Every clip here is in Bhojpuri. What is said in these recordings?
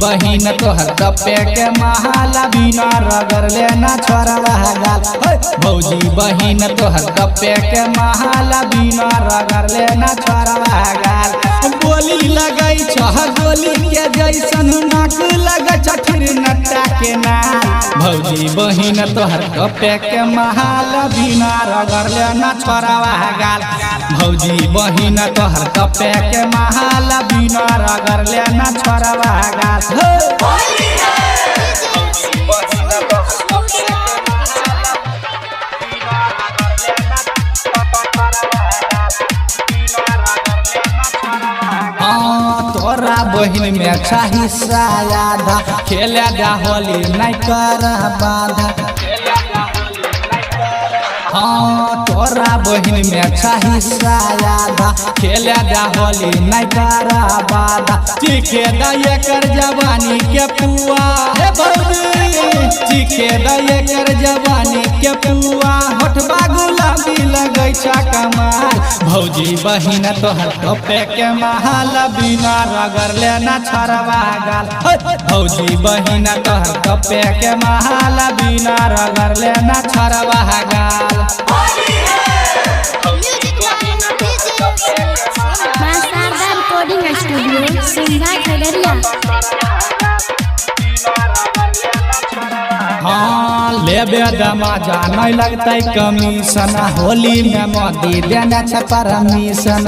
बहिन तोहर कपे के महाला बिना रगड़ लेना छोड़वा गाल। भौजी बहिन तोहर कपे के महाला बिना रगड़ लेना छोड़वा गाल। बोली लगई छह गोली के जैसन नाक लगे छठिर नट्टा के नाल। भौजी बहिन तोहर कपे के महाला बिना रगड़ लेना छोड़वा गाल। भौजी बहिन तोहर कपे के महाला बिना रगड़ लेना छोड़वा गाल। तोरा बहिन में अच्छा हिस्सा आधा खेले जा होली नहीं कर बाधा। हाँ तोरा बहिन में अच्छा हिस्सा आधा खेले जा होली नहीं कर बाधा। चीखे दये कर जवानी के पुआ हे भौजी चीखे दये कर जवानी के पुआ होठबा गुलाबी लगे कमाल। भौजी बहिन तोहर कपे के महाला बिना रगड़ लेना छोड़वा गाल। भौजी बहिन तोहर कपे के महाला बिना रगड़ लेना छोड़वा गाल। रिकॉर्डिंग स्टूडियो सिंगा खगड़िया। हाँ लेबे दमाजा नहीं लगते कमीशन होली में मोदी देने छे परमिशन।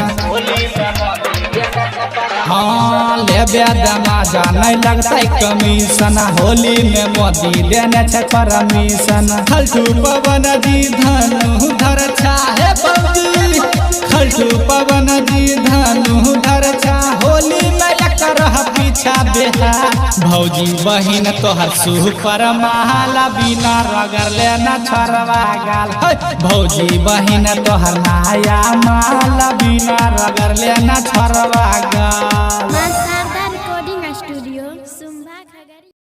हाँ लेबे दमाजा नहीं लगते कमीशन होली में मोदी देने छे परमिशन। खलटू पवन जी धनु धर छाहे बौजी खलटू पवन जी धनु धर छा होली में एकर पीछा बेहा। भौजी बहिन तोहर सुपर महाला बिना रगड़ लेना छोड़वा गाल। भौजी बहिन तोहर नया माला बिना रगड़ लेना छोड़वा गाल।